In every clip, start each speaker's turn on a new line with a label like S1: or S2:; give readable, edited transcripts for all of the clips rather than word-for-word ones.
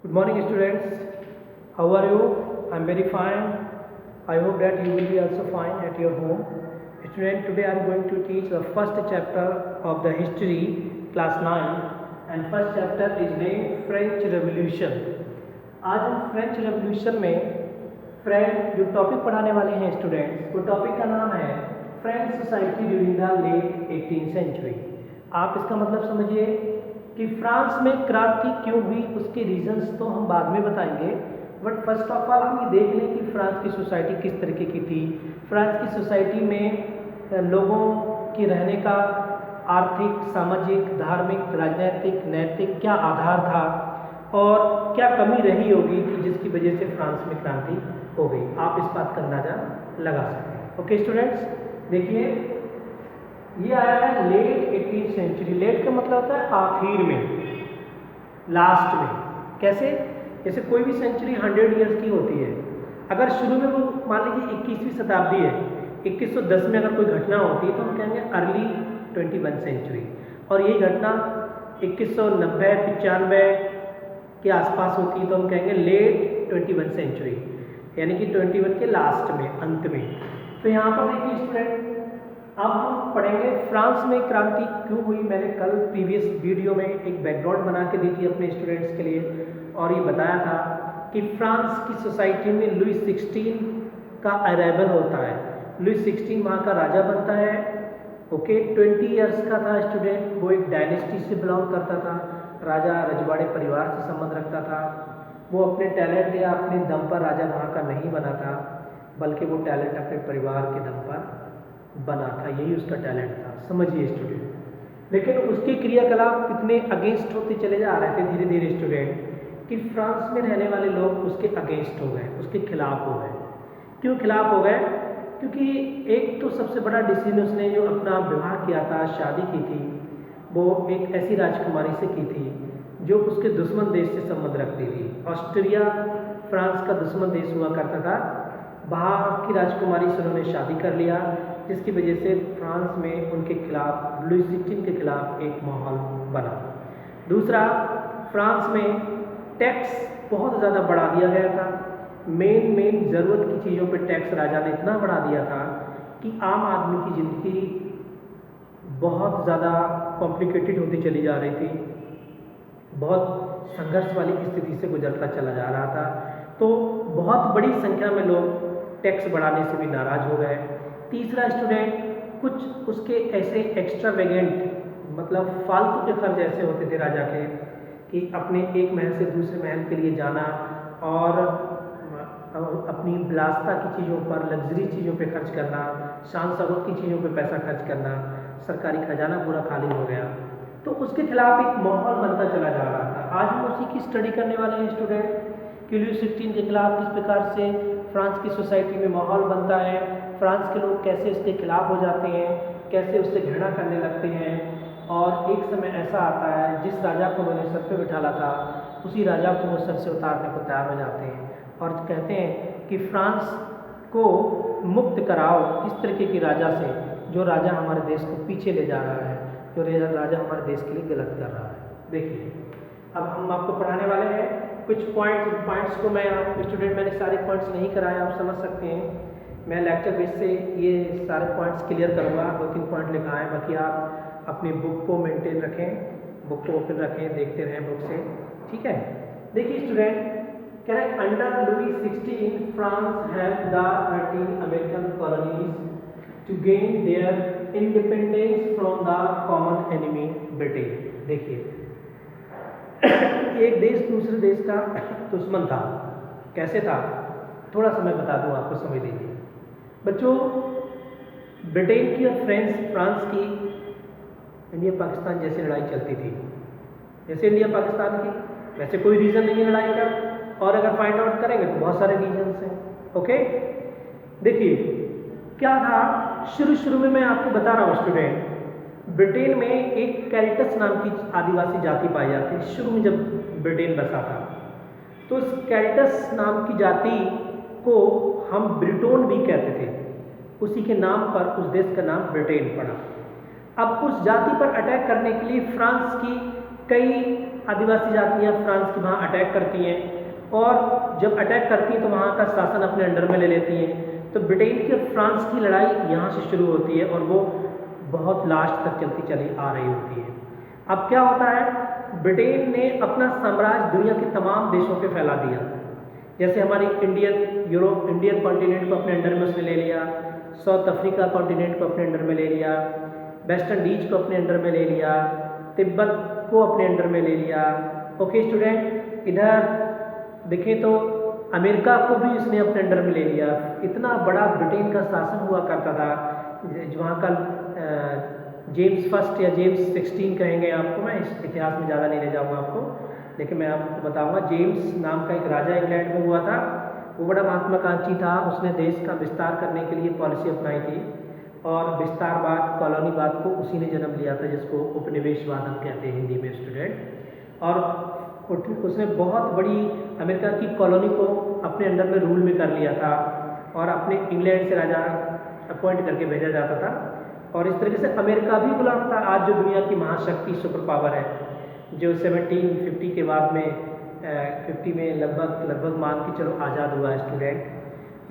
S1: Good morning, students. How are you? I'm very fine. I hope that you will be also fine at your home. Student, today I'm going to teach the first chapter of the history, class 9, and first chapter is named French Revolution. आज हम French revolution में French जो topic पढ़ाने वाले हैं students, वो topic का नाम है French society during the late 18th century. आप इसका मतलब समझिए कि फ्रांस में क्रांति क्यों हुई, उसके रीजंस तो हम बाद में बताएंगे, बट फर्स्ट ऑफ ऑल हम ये देख लें कि फ्रांस की सोसाइटी किस तरीके की थी। फ्रांस की सोसाइटी में लोगों की रहने का आर्थिक, सामाजिक, धार्मिक, राजनीतिक, नैतिक क्या आधार था और क्या कमी रही होगी कि जिसकी वजह से फ्रांस में क्रांति हो गई। आप इस बात का अंदाजा लगा सकते हैं। ओके स्टूडेंट्स, देखिए ये आया है लेट 18th सेंचुरी। लेट का मतलब होता है आखिर में, लास्ट में। कैसे? जैसे कोई भी सेंचुरी 100 ईयर्स की होती है। अगर शुरू में वो मान लीजिए 21वीं शताब्दी है, 2110 में अगर कोई घटना होती है तो हम कहेंगे अर्ली 21 सेंचुरी, और यही घटना 2190-95 के आसपास होती है तो हम कहेंगे लेट 21 सेंचुरी, यानी कि 21 के लास्ट में, अंत में। तो यहाँ पर देखिए स्टूडेंट, अब हम पढ़ेंगे फ्रांस में क्रांति क्यों हुई। मैंने कल प्रीवियस वीडियो में एक बैकग्राउंड बना के दी थी अपने स्टूडेंट्स के लिए, और ये बताया था कि फ्रांस की सोसाइटी में लुई 16 का अराइवल होता है। लुई 16 वहाँ का राजा बनता है। ओके, 20 ईयर्स का था स्टूडेंट। वो एक डायनेस्टी से बिलोंग करता था, राजा रजवाड़े परिवार से संबंध रखता था। वो अपने टैलेंट या अपने दम पर राजा वहाँ का नहीं बना था, बल्कि वो टैलेंट अपने परिवार के दम पर बना था, यही उसका टैलेंट था। समझिए स्टूडेंट, लेकिन उसके क्रियाकलाप कितने अगेंस्ट होते चले जा रहे थे धीरे धीरे स्टूडेंट, कि फ्रांस में रहने वाले लोग उसके अगेंस्ट हो गए, उसके खिलाफ हो गए। क्यों खिलाफ हो गए? क्योंकि एक तो सबसे बड़ा डिसीजन उसने जो अपना विवाह किया था, शादी की थी, वो एक ऐसी राजकुमारी से की थी जो उसके दुश्मन देश से संबंध रखती थी। ऑस्ट्रिया फ्रांस का दुश्मन देश हुआ करता था, वहाँ की राजकुमारी से उन्होंने शादी कर लिया, जिसकी वजह से फ्रांस में उनके खिलाफ, लुई 16 के खिलाफ एक माहौल बना। दूसरा, फ्रांस में टैक्स बहुत ज़्यादा बढ़ा दिया गया था। मेन ज़रूरत की चीज़ों पे टैक्स राजा ने इतना बढ़ा दिया था कि आम आदमी की ज़िंदगी बहुत ज़्यादा कॉम्प्लिकेटेड होती चली जा रही थी, बहुत संघर्ष वाली स्थिति से गुजरता चला जा रहा था। तो बहुत बड़ी संख्या में लोग टैक्स बढ़ाने से भी नाराज़ हो गए। तीसरा स्टूडेंट, कुछ उसके ऐसे एक्स्ट्रावेगेंट, मतलब फालतू के खर्च ऐसे होते थे राजा के कि अपने एक महल से दूसरे महल के लिए जाना और अपनी विलासता की चीज़ों पर, लग्जरी चीज़ों पे खर्च करना, शान शौकत की चीज़ों पे पैसा खर्च करना, सरकारी खजाना पूरा खाली हो गया। तो उसके खिलाफ एक माहौल बनता चला जा रहा था। आज हम उसी की स्टडी करने वाले हैं स्टूडेंट, कि लुई 16 के खिलाफ किस प्रकार से फ्रांस की सोसाइटी में माहौल बनता है, फ्रांस के लोग कैसे उसके खिलाफ हो जाते हैं, कैसे उससे घृणा करने लगते हैं, और एक समय ऐसा आता है जिस राजा को उन्होंने सर पे बिठाला था उसी राजा को वो सर से उतारने को तैयार हो जाते हैं और कहते हैं कि फ्रांस को मुक्त कराओ इस तरीके की राजा से, जो राजा हमारे देश को पीछे ले जा रहा है, जो राजा हमारे देश के लिए गलत कर रहा है। देखिए, अब हम आपको पढ़ाने वाले हैं कुछ पॉइंट्स को। मैं स्टूडेंट, मैंने सारे पॉइंट्स नहीं कराए, आप समझ सकते हैं। मैं लेक्चर बेस से ये सारे पॉइंट्स क्लियर करूँगा, 2-3 पॉइंट लिखा है, बाकी आप अपनी बुक को मेंटेन रखें, बुक को ओपन रखें, देखते रहें बुक से, ठीक है। देखिए स्टूडेंट, कह रहे हैं under Louis 16 France have the 13 American colonies to gain their independence from the common enemy Britain. देखिए, एक देश दूसरे देश का दुश्मन था। कैसे था? थोड़ा सा मैं बता दूं आपको, समझ लीजिए बच्चों। ब्रिटेन की और फ्रांस की इंडिया पाकिस्तान जैसे लड़ाई चलती थी, जैसे इंडिया पाकिस्तान की, वैसे कोई रीज़न नहीं है लड़ाई का, और अगर फाइंड आउट करेंगे तो बहुत सारे रीजन्स हैं। ओके, देखिए क्या था, शुरू में मैं आपको बता रहा हूँ स्टूडेंट, ब्रिटेन में एक कैल्टस नाम की आदिवासी जाति पाई जाती थी। शुरू में जब ब्रिटेन बसा था तो उस कैल्टस नाम की जाति को हम ब्रिटोन भी कहते थे, उसी के नाम पर उस देश का नाम ब्रिटेन पड़ा। अब उस जाति पर अटैक करने के लिए फ्रांस की कई आदिवासी जातियाँ फ्रांस की वहाँ अटैक करती हैं और जब अटैक करती हैं तो वहाँ का शासन अपने अंडर में ले लेती हैं। तो ब्रिटेन की और फ्रांस की लड़ाई यहाँ से शुरू होती है और वो बहुत लास्ट तक चलती चली आ रही होती है। अब क्या होता है, ब्रिटेन ने अपना साम्राज्य दुनिया के तमाम देशों पे फैला दिया। जैसे हमारी इंडियन कॉन्टिनेंट को अपने अंडर में उसने ले लिया, साउथ अफ्रीका कॉन्टिनेंट को अपने अंडर में ले लिया, वेस्ट इंडीज को अपने अंडर में ले लिया, तिब्बत को अपने अंडर में ले लिया। ओके स्टूडेंट, इधर देखें तो अमेरिका को भी इसने अपने अंडर में ले लिया। इतना बड़ा ब्रिटेन का शासन हुआ करता था। वहाँ का जेम्स फर्स्ट या जेम्स 16 कहेंगे आपको, मैं इस इतिहास में ज़्यादा नहीं ले जाऊँगा आपको, लेकिन मैं आपको बताऊँगा। जेम्स नाम का एक राजा इंग्लैंड में हुआ था, वो बड़ा महत्वाकांक्षी था। उसने देश का विस्तार करने के लिए पॉलिसी अपनाई थी और विस्तारवाद, कॉलोनीवाद को उसी ने जन्म लिया था, जिसको उपनिवेशवाद हम कहते हैं हिंदी में स्टूडेंट। और उसने बहुत बड़ी अमेरिका की कॉलोनी को अपने अंडर में रूल में कर लिया था और अपने इंग्लैंड से राजा अपॉइंट करके भेजा जाता था। और इस तरीके से अमेरिका भी गुलाम था। आज जो दुनिया की महाशक्ति सुपर पावर है, जो 1750 के बाद में 50 में लगभग मान के चलो आज़ाद हुआ है स्टूडेंट,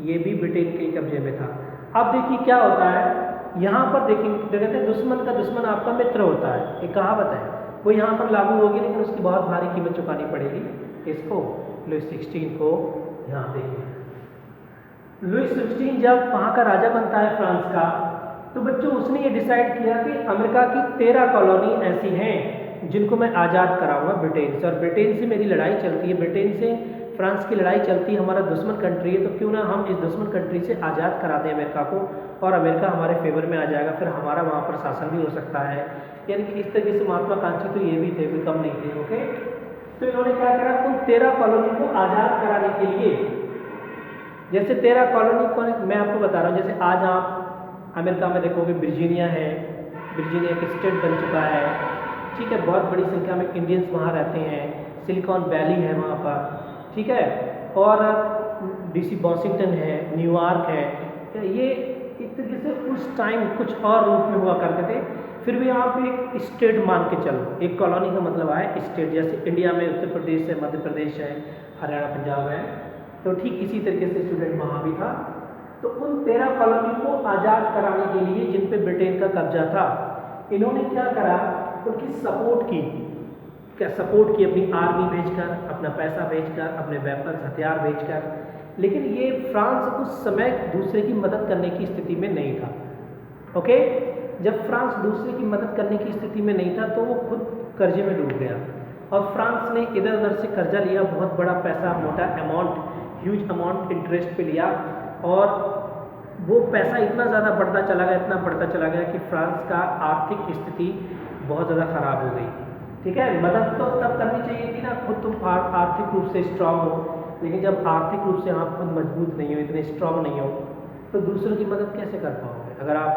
S1: ये भी ब्रिटेन के कब्जे में था। अब देखिए क्या होता है, यहाँ पर देखिए कहते हैं दुश्मन का दुश्मन आपका मित्र होता है, एक कहावत है, वो यहाँ पर लागू होगी, लेकिन उसकी बहुत भारी कीमत चुकानी पड़ेगी। इसको लुइस 16 को यहाँ देखिए, लुइस 16 जब वहाँ का राजा बनता है फ्रांस का, तो बच्चों उसने ये डिसाइड किया कि अमेरिका की 13 कॉलोनी ऐसी हैं जिनको मैं आज़ाद कराऊंगा ब्रिटेन से, और ब्रिटेन से मेरी लड़ाई चलती है, ब्रिटेन से फ्रांस की लड़ाई चलती है, हमारा दुश्मन कंट्री है, तो क्यों ना हम इस दुश्मन कंट्री से आज़ाद करा दें अमेरिका को, और अमेरिका हमारे फेवर में आ जाएगा, फिर हमारा वहाँ पर शासन भी हो सकता है। यानी कि इस तरीके से महत्वाकांक्षी तो ये भी थे, कोई कम नहीं थे। ओके, तो इन्होंने क्या करा, उन 13 कॉलोनी को आज़ाद कराने के लिए, जैसे 13 कॉलोनी को मैं आपको बता रहा हूँ, जैसे आज आप अमेरिका में देखोगे वर्जीनिया है, वर्जीनिया एक स्टेट बन चुका है, ठीक है, बहुत बड़ी संख्या में इंडियंस वहाँ रहते हैं, सिलिकॉन वैली है वहाँ पर, ठीक है, और डीसी वॉशिंगटन है, न्यूयॉर्क है। ये एक तरीके से उस टाइम कुछ और रूप में हुआ करते थे, फिर भी आप एक स्टेट मान के चलो, एक कॉलोनी का मतलब है स्टेट। जैसे इंडिया में उत्तर प्रदेश है, मध्य प्रदेश है, हरियाणा, पंजाब है, तो ठीक इसी तरीके से स्टूडेंट वहाँ भी था। तो उन 13 कॉलोनी को आज़ाद कराने के लिए, जिन पे ब्रिटेन का कब्जा था, इन्होंने क्या करा, उनकी सपोर्ट की, अपनी आर्मी भेजकर, अपना पैसा भेजकर, अपने वेपन्स हथियार भेजकर। लेकिन ये फ्रांस उस समय दूसरे की मदद करने की स्थिति में नहीं था। ओके, जब फ्रांस दूसरे की मदद करने की स्थिति में नहीं था, तो वो खुद कर्जे में डूब गया, और फ्रांस ने इधर उधर से कर्जा लिया, बहुत बड़ा पैसा, मोटा अमाउंट, ह्यूज अमाउंट इंटरेस्ट पे लिया, और वो पैसा इतना ज़्यादा बढ़ता चला गया कि फ्रांस का आर्थिक स्थिति बहुत ज़्यादा ख़राब हो गई। ठीक है, मदद तो तब करनी चाहिए थी ना, खुद तुम आर्थिक रूप से स्ट्रांग हो, लेकिन जब आर्थिक रूप से आप खुद मजबूत नहीं हो, इतने स्ट्रांग नहीं हो, तो दूसरों की मदद कैसे कर पाओगे। अगर आप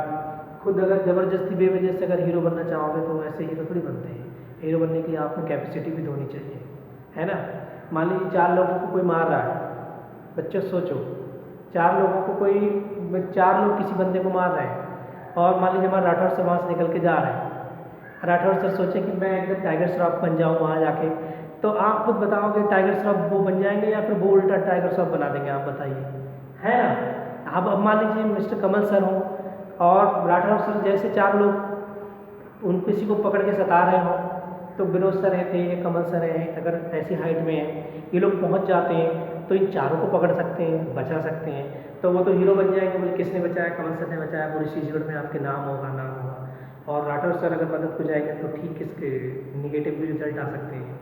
S1: खुद अगर ज़बरदस्ती बेवजह से अगर हीरो बनना चाहोगे, तो ऐसे हीरो थोड़ी बनते हैं। हीरो बनने के लिए आप में कैपेसिटी भी होनी चाहिए, है ना। मान लीजिए 4 लोगों को कोई मार रहा है, बच्चों सोचो, 4 लोग किसी बंदे को मार रहे हैं, और मान लीजिए हमारा राठौर से वहाँ से निकल के जा रहे हैं, राठौर सर सोचे कि मैं एकदम टाइगर श्रॉफ बन जाऊँ वहाँ जाके, तो आप खुद बताओगे टाइगर श्रॉफ वो बन जाएंगे या फिर वो उल्टा टाइगर श्रॉफ बना देंगे, आप बताइए, है ना। अब मान लीजिए मिस्टर कमल सर हो और राठौर सर जैसे 4 लोग उन किसी को पकड़ के सता रहे हो, तो विनोद सर थे, कमल सर हैं, अगर ऐसी हाइट में हैं, ये लोग पहुँच जाते हैं, तो इन चारों को पकड़ सकते हैं, बचा सकते हैं, तो वो तो हीरो बन जाएंगे। बोले किसने बचाया, कमल सर ने बचाया, पूरी छत्तीसगढ़ में आपके नाम होगा। और राठौर सर अगर मदद को जाएंगे तो ठीक किसके निगेटिव भी रिजल्ट आ सकते हैं,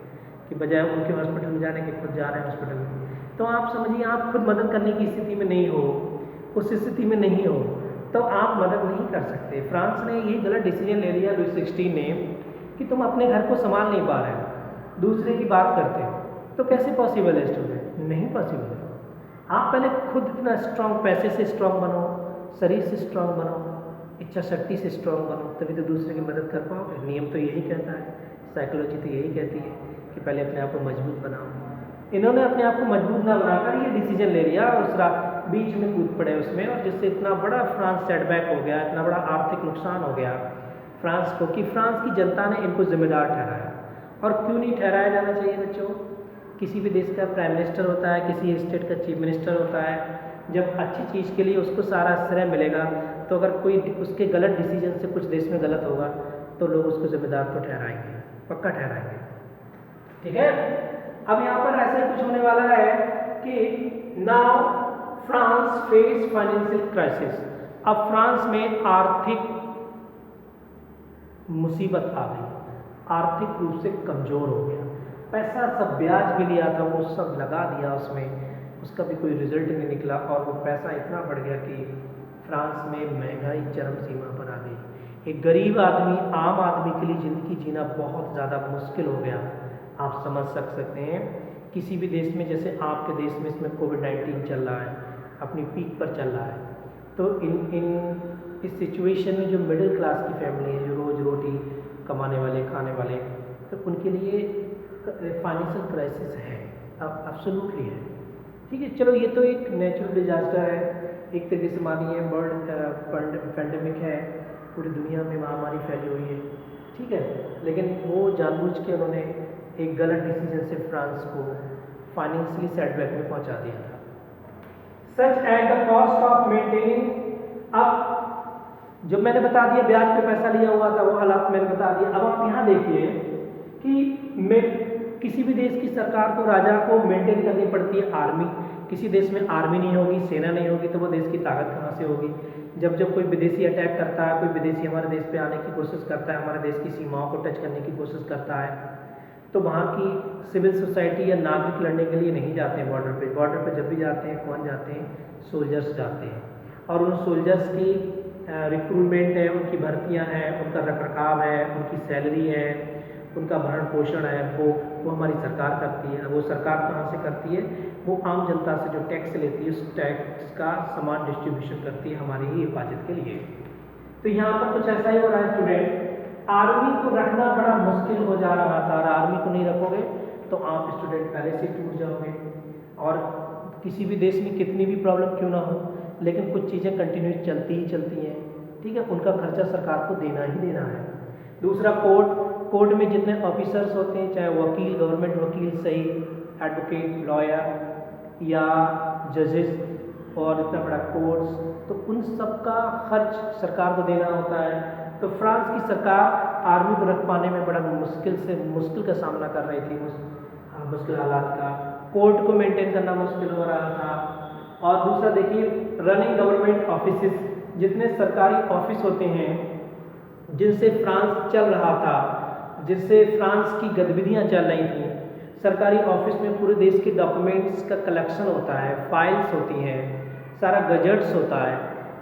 S1: कि बजाय उनके हॉस्पिटल में जाने के खुद जा रहे हैं हॉस्पिटल में। तो आप समझिए, आप खुद मदद करने की स्थिति में नहीं हो, उस स्थिति में नहीं हो, तो आप मदद नहीं कर सकते। फ्रांस ने ये गलत डिसीजन ले लिया लुइस 16 ने, कि तुम अपने घर को संभाल नहीं पा रहे हो, दूसरे की बात करते हो, तो कैसे पॉसिबल है स्टूडेंट, नहीं पॉसिबल है। आप पहले खुद इतना स्ट्रांग, पैसे से स्ट्रांग बनो, शरीर से स्ट्रांग बनो, इच्छा शक्ति से स्ट्रांग बनो, तभी तो दूसरे की मदद कर पाओगे। नियम तो यही कहता है, साइकोलॉजी तो यही कहती है कि पहले अपने आप को मजबूत बनाओ। इन्होंने अपने आप को मजबूत ना बनाकर ये डिसीजन ले लिया, और उस बीच में कूद पड़े उसमें, और जिससे इतना बड़ा फ्रांस सेटबैक हो गया, इतना बड़ा आर्थिक नुकसान हो गया फ्रांस को, कि फ्रांस की जनता ने इनको जिम्मेदार ठहराया। और क्यों नहीं ठहराया जाना चाहिए बच्चों? किसी भी देश का प्राइम मिनिस्टर होता है, किसी स्टेट का चीफ मिनिस्टर होता है, जब अच्छी चीज़ के लिए उसको सारा श्रेय मिलेगा, तो अगर कोई उसके गलत डिसीजन से कुछ देश में गलत होगा तो लोग उसको जिम्मेदार तो ठहराएंगे, पक्का ठहराएंगे। ठीक है, अब यहाँ पर ऐसा ही कुछ होने वाला है कि now France face financial crisis. अब फ्रांस में आर्थिक मुसीबत आ गई, आर्थिक रूप से कमज़ोर हो गया, पैसा सब ब्याज भी लिया था वो सब लगा दिया उसमें, उसका भी कोई रिजल्ट नहीं निकला और वो पैसा इतना बढ़ गया कि फ्रांस में महंगाई चरम सीमा पर आ गई। एक गरीब आदमी, आम आदमी के लिए ज़िंदगी जीना बहुत ज़्यादा मुश्किल हो गया। आप समझ सकते हैं किसी भी देश में, जैसे आपके देश में इसमें कोविड-19 चल रहा है, अपनी पीक पर चल रहा है, तो इस सिचुएशन में जो मिडिल क्लास की फैमिली है, जो रोज़ रोटी कमाने वाले, खाने वाले, तो उनके लिए फाइनेंशियल क्राइसिस है, अब एब्सोल्युटली है। ठीक है, चलो ये तो एक नेचुरल डिजास्टर है, एक तरीके से मानिए वर्ल्ड पैंडेमिक है, पूरी दुनिया में महामारी फैली हुई है, ठीक है, लेकिन वो जानबूझ के उन्होंने एक गलत डिसीजन से फ्रांस को फाइनेंशियली सेटबैक में पहुंचा दिया था। Such at the cost of maintaining, अब जब मैंने बता दिया ब्याज पे पैसा लिया हुआ था, वो हालात मैंने बता दिया। अब आप यहाँ देखिए कि किसी भी देश की सरकार को, राजा को मेंटेन करनी पड़ती है आर्मी। किसी देश में आर्मी नहीं होगी, सेना नहीं होगी, तो वो देश की ताकत कहाँ से होगी? जब कोई विदेशी अटैक करता है, कोई विदेशी हमारे देश पे आने की कोशिश करता है, हमारे देश की सीमाओं को टच करने की कोशिश करता है, तो वहाँ की सिविल सोसाइटी या नागरिक लड़ने के लिए नहीं जाते हैं बॉर्डर पे। बॉर्डर पे जब भी जाते हैं, कौन जाते हैं? सोल्जर्स जाते हैं, और उन सोल्जर्स की रिक्रूटमेंट है, उनकी भर्तियाँ हैं, उनका रखरखाव है, उनकी सैलरी है, उनका भरण पोषण है, वो हमारी सरकार करती है। वो सरकार कहाँ से करती है? वो आम जनता से जो टैक्स लेती है, उस टैक्स का समान डिस्ट्रीब्यूशन करती है हमारी ही हिफाजत के लिए। तो यहाँ पर कुछ ऐसा ही हो रहा है स्टूडेंट, आर्मी को रखना बड़ा मुश्किल हो जा रहा था, और आर्मी को नहीं रखोगे तो आप स्टूडेंट पहले से टूट जाओगे। और किसी भी देश में कितनी भी प्रॉब्लम क्यों ना हो, लेकिन कुछ चीज़ें कंटिन्यूस चलती ही चलती हैं, ठीक है, उनका खर्चा सरकार को देना ही देना है। दूसरा, कोर्ट में जितने ऑफिसर्स होते हैं, चाहे वकील, गवर्नमेंट वकील सही, एडवोकेट, लॉयर या जजेस, और इतना बड़ा कोर्ट्स, तो उन सब का खर्च सरकार को देना होता है। तो फ्रांस की सरकार आर्मी को रख पाने में बड़ा मुश्किल का सामना कर रही थी, मुश्किल हालात का। कोर्ट को मेंटेन करना मुश्किल हो रहा था। और दूसरा देखिए, रनिंग गवर्नमेंट ऑफिसेस, जितने सरकारी ऑफिस होते हैं जिनसे फ्रांस चल रहा था, जिससे फ्रांस की गतिविधियाँ चल रही थी, सरकारी ऑफिस में पूरे देश के डॉक्यूमेंट्स का कलेक्शन होता है, फाइल्स होती हैं, सारा गजट्स होता है,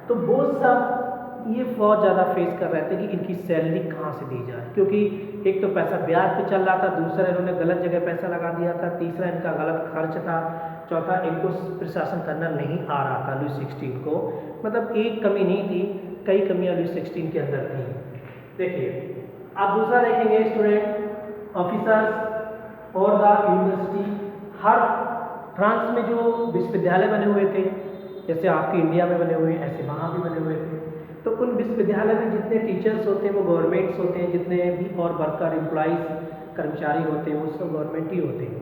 S1: तो वो सब ये बहुत ज़्यादा फेस कर रहे थे कि इनकी सैलरी कहाँ से दी जाए, क्योंकि एक तो पैसा ब्याज पे चल रहा था, दूसरा इन्होंने गलत जगह पैसा लगा दिया था, तीसरा इनका गलत खर्च था, चौथा इनको प्रशासन करना नहीं आ रहा था लुई 16 को। मतलब एक कमी नहीं थी, कई कमियाँ लुई 16 के अंदर थी। देखिए, आप दूसरा देखेंगे स्टूडेंट, ऑफिसर्स और द यूनिवर्सिटी। हर फ्रांस में जो विश्वविद्यालय बने हुए थे, जैसे आपके इंडिया में बने हुए हैं, ऐसे वहाँ भी बने हुए थे, तो उन विश्वविद्यालय में जितने टीचर्स होते हैं वो गवर्नमेंट्स होते हैं, जितने भी और वर्कर एम्प्लॉइज कर्मचारी होते हैं वो सब गवर्नमेंट ही होते हैं,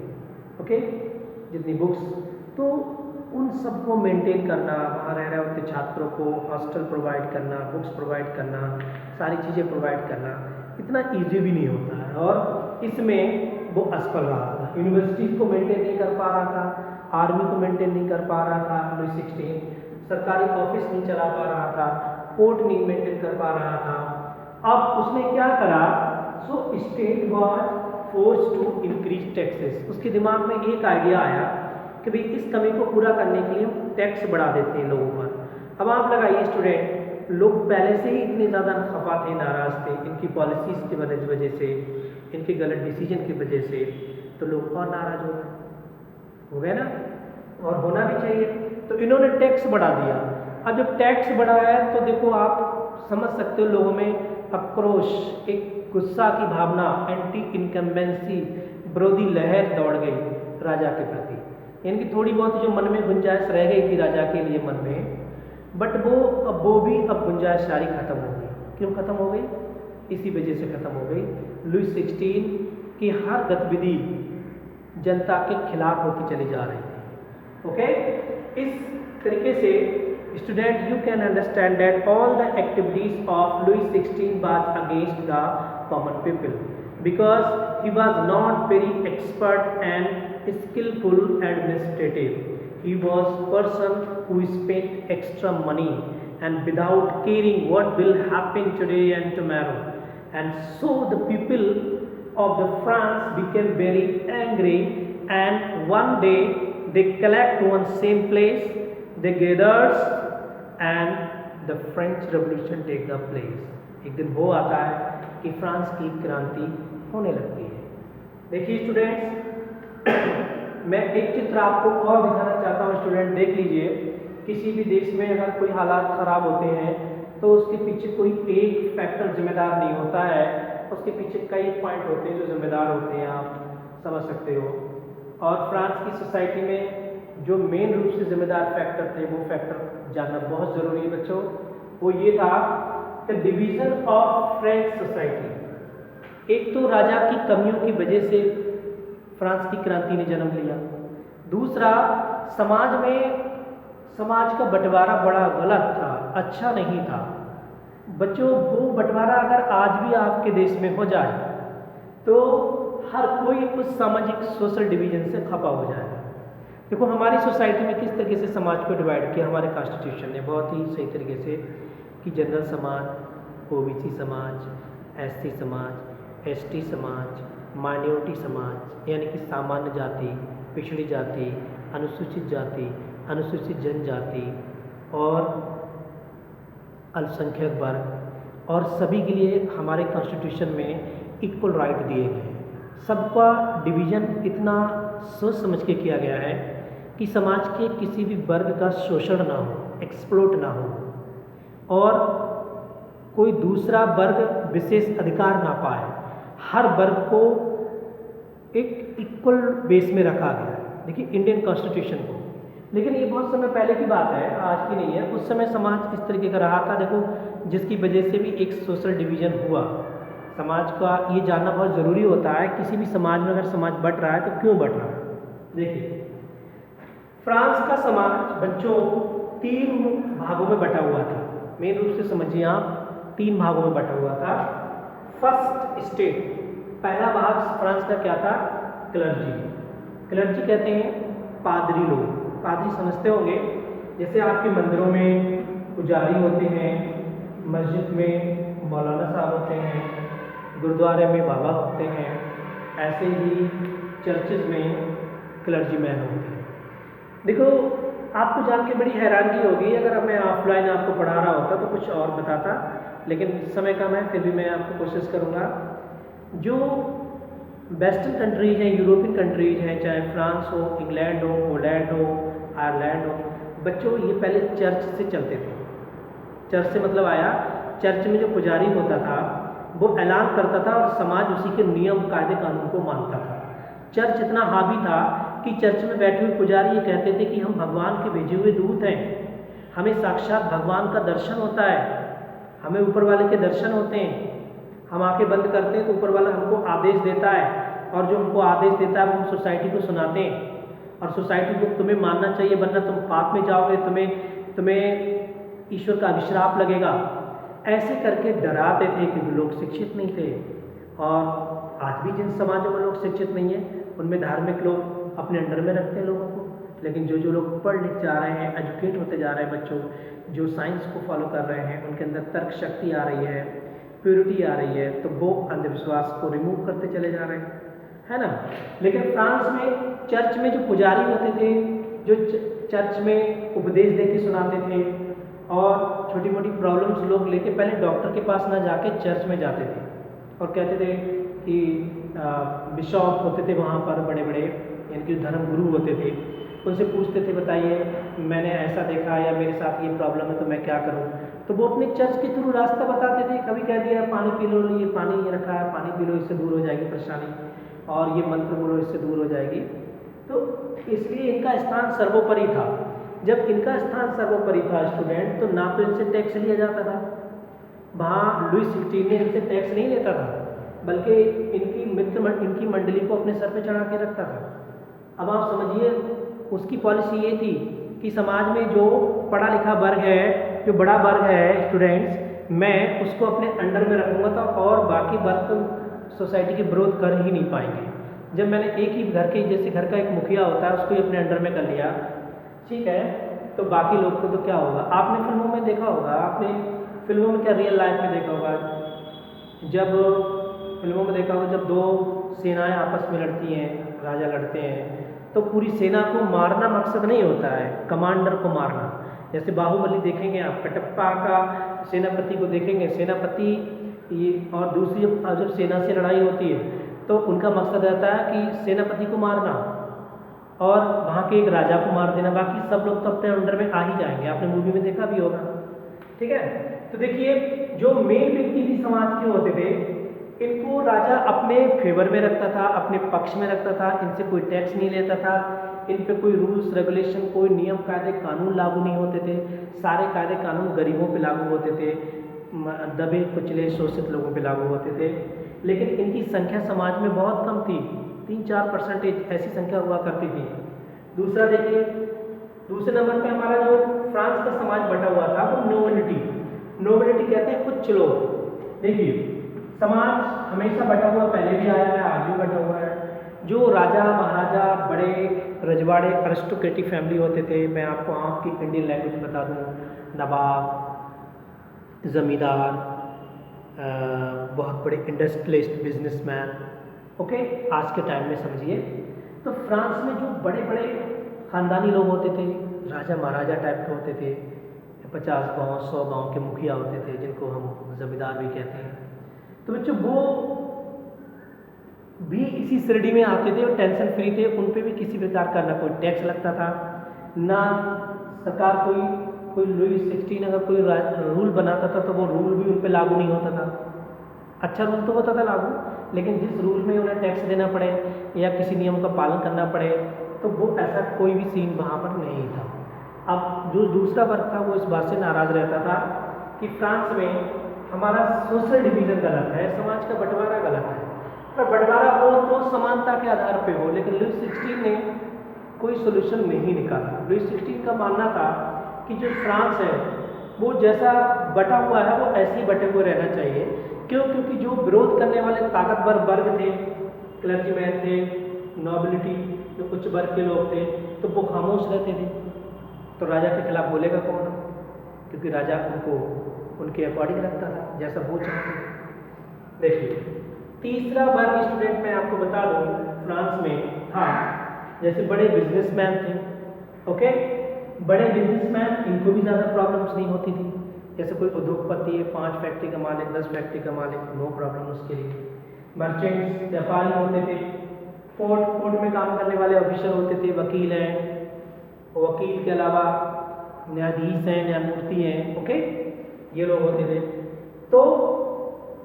S1: ओके। जितनी बुक्स, तो उन सबको मेंटेन करना, वहाँ रह रहे होते छात्रों को हॉस्टल प्रोवाइड करना, बुक्स प्रोवाइड करना, सारी चीज़ें प्रोवाइड करना इतना ईजी भी नहीं होता है, और इसमें वो असफल रहा था। यूनिवर्सिटीज़ को मेंटेन नहीं कर पा रहा था, आर्मी को मेंटेन नहीं कर पा रहा था लुई 16, सरकारी ऑफिस नहीं चला पा रहा था, कोर्ट नहीं मेंटेन कर पा रहा था। अब उसने क्या करा? So state was force to increase taxes. उसके दिमाग में एक आइडिया आया कि भाई इस कमी को पूरा करने के लिए हम टैक्स बढ़ा देते हैं लोगों पर। अब आप लगाइए स्टूडेंट, लोग पहले से ही इतने ज़्यादा खफा थे, नाराज़ थे इनकी पॉलिसीज़ की वजह से, इनके गलत डिसीजन की वजह से, तो लोग और नाराज़ हो गए ना, और होना भी चाहिए। तो इन्होंने टैक्स बढ़ा दिया। अब जब टैक्स बढ़ा है तो देखो आप समझ सकते हो लोगों में आक्रोश, एक गुस्सा की भावना, एंटी इनकम्बेंसी, विरोधी लहर दौड़ गई राजा के प्रति। यानी कि थोड़ी बहुत जो मन में गुंजाइश रह गई थी राजा के लिए मन में, बट वो भी अब गुंजाइश सारी खत्म हो गई। क्यों खत्म हो गई? इसी वजह से खत्म हो गई लुई 16 कि हर गतिविधि जनता के खिलाफ होती चली जा रही थी। ओके, इस तरीके से student you can understand that all the activities of Louis 16 was against the common people because he was not very expert and skillful administrative. He was person who spent extra money and without caring what will happen today and tomorrow. And so the people of the France became very angry, and one day they collect one same place, they gathers, and the French Revolution take the place. एक दिन वो आता है कि France की क्रांति होने लगती है। देखिए स्टूडेंट्स, मैं एक चित्र आपको और दिखाना चाहता हूँ। स्टूडेंट देख लीजिए, किसी भी देश में अगर कोई हालात ख़राब होते हैं तो उसके पीछे कोई एक फैक्टर जिम्मेदार नहीं होता है, उसके पीछे कई पॉइंट होते हैं जो जिम्मेदार होते हैं, आप समझ सकते हो। और फ्रांस की सोसाइटी में जो मेन रूप से जिम्मेदार फैक्टर थे वो फैक्टर जानना बहुत ज़रूरी है बच्चों। वो ये था कि डिवीज़न ऑफ फ्रेंच सोसाइटी। एक तो राजा की कमियों की वजह से फ्रांस की क्रांति ने जन्म लिया। दूसरा, समाज का बंटवारा बड़ा गलत था, अच्छा नहीं था। बच्चों, वो बंटवारा अगर आज भी आपके देश में हो जाए तो हर कोई उस सामाजिक सोशल डिवीजन से खपा हो जाएगा। देखो हमारी सोसाइटी में किस तरीके से समाज को डिवाइड किया हमारे कॉन्स्टिट्यूशन ने, बहुत ही सही तरीके से, कि जनरल समाज, ओबीसी समाज, एससी समाज, एसटी समाज, माइनॉरिटी समाज यानी कि सामान्य जाति, पिछड़ी जाति, अनुसूचित जाति, अनुसूचित जनजाति और अल्पसंख्यक वर्ग, और सभी के लिए हमारे कॉन्स्टिट्यूशन में इक्वल राइट दिए गए हैं। सबका डिवीज़न इतना सोच समझ के किया गया है कि समाज के किसी भी वर्ग का शोषण ना हो, एक्सप्लॉइट ना हो, और कोई दूसरा वर्ग विशेष अधिकार ना पाए। हर वर्ग को एक इक्वल बेस में रखा गया है। देखिए इंडियन कॉन्स्टिट्यूशन को, लेकिन ये बहुत समय पहले की बात है, आज की नहीं है। उस समय समाज इस तरीके का रहा था, देखो, जिसकी वजह से भी एक सोशल डिवीज़न हुआ। समाज का ये जानना बहुत ज़रूरी होता है, किसी भी समाज में अगर समाज बट रहा है तो क्यों बट रहा है। देखिए फ्रांस का समाज बच्चों 3 भागों में बटा हुआ था। मेन रूप से समझिए आप, 3 भागों में बटा हुआ था। फर्स्ट स्टेट, पहला भाग फ्रांस का क्या था? क्लर्जी। क्लर्जी कहते हैं पादरी लोग। पादरी समझते होंगे, जैसे आपके मंदिरों में पुजारी होते हैं, मस्जिद में मौलाना साहब होते हैं, गुरुद्वारे में बाबा होते हैं, ऐसे ही चर्चेज में क्लर्जीमैन होते हैं। देखो आपको जान के बड़ी हैरानगी होगी, अगर मैं ऑफलाइन आपको पढ़ा रहा होता तो कुछ और बताता, लेकिन समय कम है, फिर भी मैं आपको कोशिश करूँगा। जो वेस्टर्न कंट्रीज हैं, यूरोपियन कंट्रीज हैं, चाहे फ्रांस हो, इंग्लैंड हो, पोलैंड हो, आयरलैंड हो, बच्चों ये पहले चर्च से चलते थे। चर्च से मतलब आया, चर्च में जो पुजारी होता था वो ऐलान करता था और समाज उसी के नियम कायदे कानून को मानता था। चर्च इतना हावी था कि चर्च में बैठे हुए पुजारी ये कहते थे कि हम भगवान के भेजे हुए दूत हैं, हमें साक्षात भगवान का दर्शन होता है, हमें ऊपर वाले के दर्शन होते हैं। हम आंखें बंद करते हैं तो ऊपर वाला हमको आदेश देता है, और जो हमको आदेश देता है वो हम सोसाइटी को सुनाते हैं, और सोसाइटी को तुम्हें मानना चाहिए वरना तुम पाप में जाओगे, तुम्हें ईश्वर का अभिश्राप लगेगा। ऐसे करके डराते थे कि लोग शिक्षित नहीं थे। और आज भी जिन समाजों में लोग शिक्षित नहीं है उनमें धार्मिक लोग अपने अंडर में रखते हैं लोगों को, लेकिन जो लोग पढ़ लिख जा रहे हैं, एजुकेट होते जा रहे हैं बच्चों, जो साइंस को फॉलो कर रहे हैं, उनके अंदर तर्क शक्ति आ रही है, प्योरिटी आ रही है, तो वो अंधविश्वास को रिमूव करते चले जा रहे हैं, है ना। लेकिन फ्रांस में चर्च में जो पुजारी होते थे, जो चर्च में उपदेश दे के सुनाते थे, और छोटी मोटी प्रॉब्लम्स लोग लेके पहले डॉक्टर के पास ना जाके चर्च में जाते थे और कहते थे कि बिशॉप होते थे वहाँ पर, बड़े बड़े यानी कि धर्म गुरु होते थे, उनसे पूछते थे बताइए मैंने ऐसा देखा या मेरे साथ ये प्रॉब्लम है तो मैं क्या करूँ। तो वो अपने चर्च के थ्रू रास्ता बताते थे। कभी कह दिया पानी पी लो, ये पानी ये रखा है, पानी पी लो, इससे दूर हो जाएगी परेशानी, और ये मंत्र बोलो इससे दूर हो जाएगी। तो इसलिए इनका स्थान सर्वोपरि था। जब इनका स्थान सर्वोपरि था स्टूडेंट, तो ना तो इनसे टैक्स लिया जाता था, वहाँ लुई 16 ने इनसे टैक्स नहीं लेता था, बल्कि इनकी मंडली को अपने सर पे चढ़ा के रखता था। अब आप समझिए उसकी पॉलिसी ये थी कि समाज में जो पढ़ा लिखा वर्ग है, जो बड़ा वर्ग है स्टूडेंट्स, मैं उसको अपने अंडर में रखूँगा तो और बाकी वर्ग तो सोसाइटी की ग्रोथ कर ही नहीं पाएंगे। जब मैंने एक ही घर के, जैसे घर का एक मुखिया होता है, उसको ही अपने अंडर में कर लिया, ठीक है, तो बाकी लोग को तो क्या होगा। आपने फिल्मों में देखा होगा, आपने फिल्मों में क्या रियल लाइफ में देखा होगा, जब फिल्मों में देखा होगा जब दो सेनाएं आपस में लड़ती हैं, राजा लड़ते हैं, तो पूरी सेना को मारना मकसद नहीं होता है, कमांडर को मारना। जैसे बाहुबली देखेंगे आप, कटप्पा का सेनापति को देखेंगे, सेनापति ये, और दूसरी जब सेना से लड़ाई होती है तो उनका मकसद रहता है कि सेनापति को मारना और वहाँ के एक राजा को मार देना, बाकी सब लोग तो अपने अंडर में आ ही जाएंगे। आपने मूवी में देखा भी होगा, ठीक है। तो देखिए जो मेन व्यक्ति भी समाज के होते थे, इनको राजा अपने फेवर में रखता था, अपने पक्ष में रखता था, इनसे कोई टैक्स नहीं लेता था, इन पे कोई रूल्स रेगुलेशन, कोई नियम कायदे कानून लागू नहीं होते थे। सारे कायदे कानून गरीबों पे लागू होते थे, दबे कुचले शोषित लोगों पे लागू होते थे। लेकिन इनकी संख्या समाज में बहुत कम थी, 3-4% ऐसी संख्या हुआ करती थी। दूसरा देखिए, दूसरे नंबर पे हमारा जो फ्रांस का समाज बटा हुआ था वो नोबिलिटी कहते हैं, उच्च लोग। देखिए समाज हमेशा बटा हुआ पहले भी आया है, आज भी बटा हुआ है। जो राजा महाराजा, बड़े रजवाड़े, अरिस्टोक्रेटिक फैमिली होते थे, मैं आपको आपकी इंडियन लैंग्वेज बता दूं, नवाब, ज़मींदार, बहुत बड़े इंडस्ट्रियलिस्ट, बिजनेसमैन, ओके, आज के टाइम में समझिए। तो फ्रांस में जो बड़े बड़े ख़ानदानी लोग होते थे, राजा महाराजा टाइप के होते थे, 50 गाँव 100 गाँव के मुखिया होते थे, जिनको हम ज़मींदार भी कहते हैं। तो बच्चों वो भी इसी श्रेणी में आते थे और टेंशन फ्री थे, उन पे भी किसी प्रकार का ना कोई टैक्स लगता था, ना सरकार कोई लुई 16 अगर कोई रूल बनाता था तो वो रूल भी उन पे लागू नहीं होता था। अच्छा रूल तो होता था लागू, लेकिन जिस रूल में उन्हें टैक्स देना पड़े या किसी नियम का पालन करना पड़े, तो वो ऐसा कोई भी सीन वहाँ पर नहीं था। अब जो दूसरा वर्ग था वो इस बात से नाराज़ रहता था कि फ्रांस में हमारा सोशल डिवीज़न गलत है, समाज का बंटवारा गलत है। पर बंटवारा हो तो समानता के आधार पे हो, लेकिन लुई 16 ने कोई सोल्यूशन नहीं निकाला। लुई 16 का मानना था कि जो फ्रांस है वो जैसा बटा हुआ है वो ऐसे ही बटे हुए रहना चाहिए। क्यों? क्योंकि जो विरोध करने वाले ताकतवर वर्ग थे, क्लर्जीमैन थे, नोबिलिटी, जो उच्च वर्ग के लोग थे, तो वो खामोश रहते थे। तो राजा के खिलाफ बोलेगा कौन? क्योंकि राजा उनको उनके अकॉर्डिंग रखता था, जैसा वो चाहते। देखिए तीसरा वर्ग स्टूडेंट मैं आपको बता दूं फ्रांस में था, जैसे बड़े बिजनेसमैन थे, ओके, बड़े बिजनेसमैन, इनको भी ज़्यादा प्रॉब्लम्स नहीं होती थी। जैसे कोई उद्योगपति है, 5 फैक्ट्री का मालिक, 10 फैक्ट्री का मालिक, नो प्रॉब्लम उसके लिए। मर्चेंट्स, व्यापारी होते थे, कोर्ट में काम करने वाले ऑफिसर होते थे, वकील हैं, वकील के अलावा न्यायाधीश हैं, न्यायमूर्ति हैं, ओके, ये लोग होते थे। तो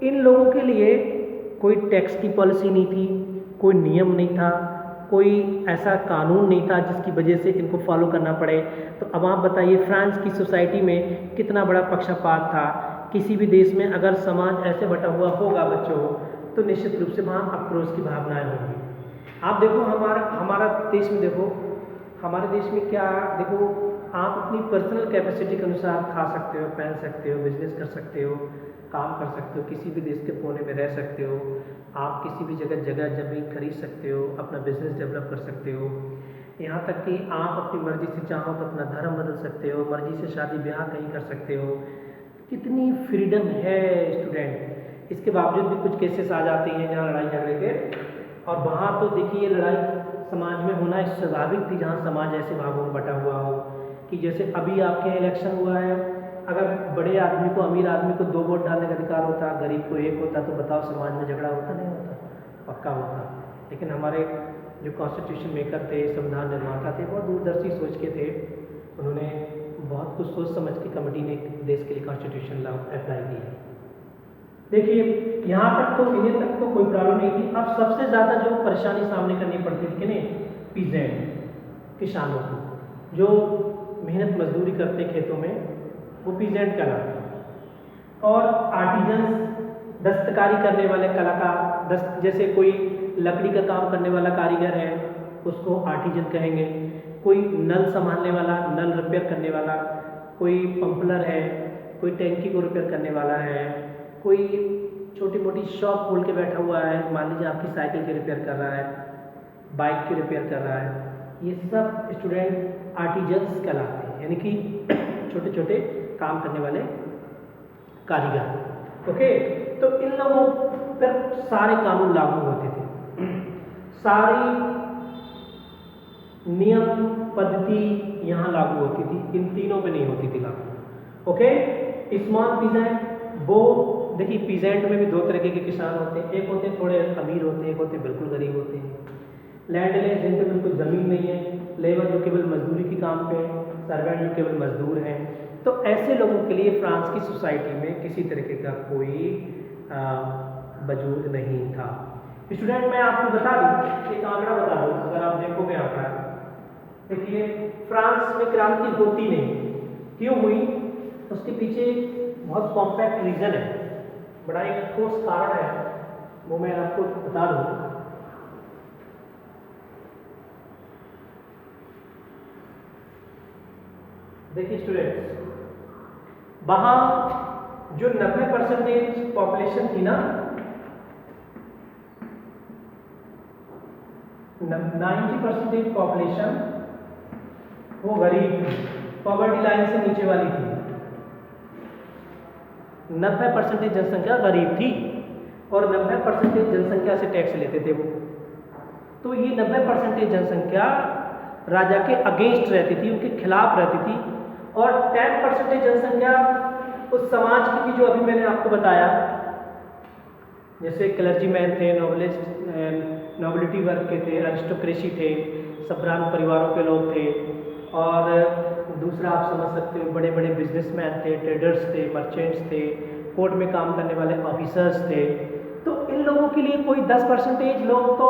S1: इन लोगों के लिए कोई टैक्स की पॉलिसी नहीं थी, कोई नियम नहीं था, कोई ऐसा कानून नहीं था जिसकी वजह से इनको फॉलो करना पड़े। तो अब आप बताइए फ्रांस की सोसाइटी में कितना बड़ा पक्षपात था। किसी भी देश में अगर समाज ऐसे बटा हुआ होगा बच्चों, तो निश्चित रूप से वहाँ आक्रोश की भावनाएं होंगी। आप देखो हमारा देश में, देखो हमारे देश में क्या, देखो आप अपनी पर्सनल कैपेसिटी के अनुसार खा सकते हो, पहन सकते हो, बिजनेस कर सकते हो, काम कर सकते हो, किसी भी देश के कोने में रह सकते हो, आप किसी भी जगह ज़मीन खरीद सकते हो, अपना बिजनेस डेवलप कर सकते हो। यहाँ तक कि आप अपनी मर्ज़ी से चाहो तो अपना धर्म बदल सकते हो, मर्ज़ी से शादी ब्याह कहीं कर सकते हो। कितनी फ्रीडम है स्टूडेंट। इसके बावजूद भी कुछ केसेस आ जाते हैं जहाँ लड़ाई झगड़े के, और वहाँ तो देखिए लड़ाई समाज में होना स्वाभाविक थी, जहाँ समाज ऐसे भागों में बटा हुआ हो कि जैसे अभी आपके इलेक्शन हुआ है, अगर बड़े आदमी को, अमीर आदमी को 2 वोट डालने का अधिकार होता, गरीब को 1 होता, तो बताओ समाज में झगड़ा होता नहीं होता? पक्का होता। लेकिन हमारे जो कॉन्स्टिट्यूशन मेकर थे, संविधान निर्माता थे, बहुत दूरदर्शी सोच के थे। उन्होंने बहुत कुछ सोच समझ के कमेटी ने देश के लिए कॉन्स्टिट्यूशन लॉ अप्लाई किया। देखिए यहाँ तक तो, इन्हें तक तो कोई प्रॉब्लम नहीं थी। अब सबसे ज़्यादा जो परेशानी सामने करनी पड़ती थी किन्हें? पीजेंट, किसानों को, जो मेहनत मजदूरी करते खेतों में, वो पीजेंट कहलाते हैं। और आर्टिजन्स, दस्तकारी करने वाले कलाकार, जैसे कोई लकड़ी का काम करने वाला कारीगर है उसको आर्टिजन कहेंगे। कोई नल संभालने वाला, नल रिपेयर करने वाला, कोई पंपलर है, कोई टैंकी को रिपेयर करने वाला है, कोई छोटी मोटी शॉप खोल के बैठा हुआ है, मान लीजिए आपकी साइकिल की रिपेयर कर रहा है, बाइक की रिपेयर कर रहा है, ये सब स्टूडेंट आर्टिजन्स कहलाते हैं, यानी कि छोटे छोटे काम करने वाले कारीगर। ओके, तो इन लोगों पर सारे कानून लागू होते थे, सारी नियम पद्धति यहाँ लागू होती थी, इन तीनों पे नहीं होती थी लागू। ओके, स्मॉल पीजेंट, वो देखिए पीजेंट में भी दो तरीके के किसान होते हैं, एक होते हैं थोड़े अमीर होते हैं, एक होते हैं बिल्कुल गरीब होते हैं। लैंडलेस जिन पे बिल्कुल ज़मीन नहीं है, लेबर जो केवल मजदूरी के काम पे, सर्वेंट जो केवल मजदूर हैं। तो ऐसे लोगों के लिए फ्रांस की सोसाइटी में किसी तरीके का कोई वजूद नहीं था। स्टूडेंट मैं आपको बता दूं, एक आंकड़ा बता दूं, अगर आप देखोगे आंकड़ा, देखिए फ्रांस में क्रांति होती नहीं, क्यों हुई? उसके पीछे बहुत कॉम्पैक्ट रीज़न है, बड़ा एक ठोस कारण है, वो मैं आपको बता दूँ। देखिए स्टूडेंट्स, वहाँ जो 90% पॉपुलेशन थी ना, 90% पॉपुलेशन वो गरीब थी, पॉवर्टी लाइन से नीचे वाली थी। 90% जनसंख्या गरीब थी और 90% जनसंख्या से टैक्स लेते थे वो। तो ये 90% जनसंख्या राजा के अगेंस्ट रहती थी, उनके खिलाफ रहती थी, और 10% जनसंख्या उस समाज की थी जो अभी मैंने आपको बताया, जैसे क्लर्जीमैन थे, नोबिलिटी वर्ग के थे, अरिस्टोक्रेसी थे, संभ्रांत परिवारों के लोग थे, और दूसरा आप समझ सकते हो बड़े बड़े बिजनेसमैन थे, ट्रेडर्स थे, मर्चेंट्स थे, कोर्ट में काम करने वाले ऑफिसर्स थे। तो इन लोगों के लिए कोई 10% लोग तो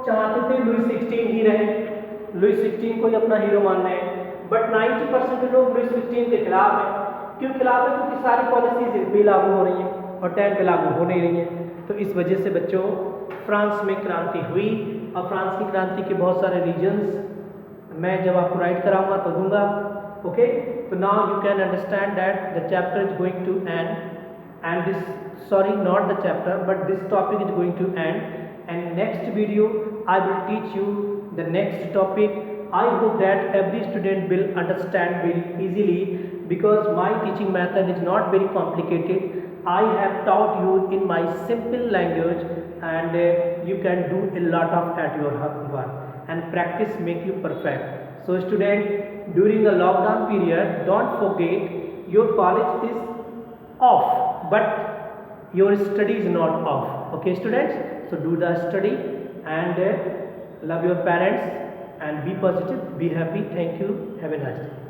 S1: चाहते थे लुई 16 ही रहे, लुई 16 को ही अपना हीरो मान रहे हैं, बट 90% लोग लुई 16 के खिलाफ हैं। क्यों खिलाफ है? क्योंकि सारी पॉलिसीज इन पे लागू हो रही हैं और 10 पे लागू हो नहीं रही हैं। तो इस वजह से बच्चों फ्रांस में क्रांति हुई, और फ्रांस की क्रांति के बहुत सारे रीजन्स मैं जब आपको राइट कराऊंगा तो दूंगा। ओके, तो now you can understand that the chapter is going to end this, sorry, not the chapter, but this topic is going to end, and next video I will teach you the next topic. I hope that every student will understand very easily, because my teaching method is not very complicated. I have taught you in my simple language, and you can do a lot of at your work, and practice make you perfect. So student, during the lockdown period, don't forget your college is off, but your study is not off. Okay students, so do the study, and love your parents, and be positive, be happy. Thank you, have a nice day.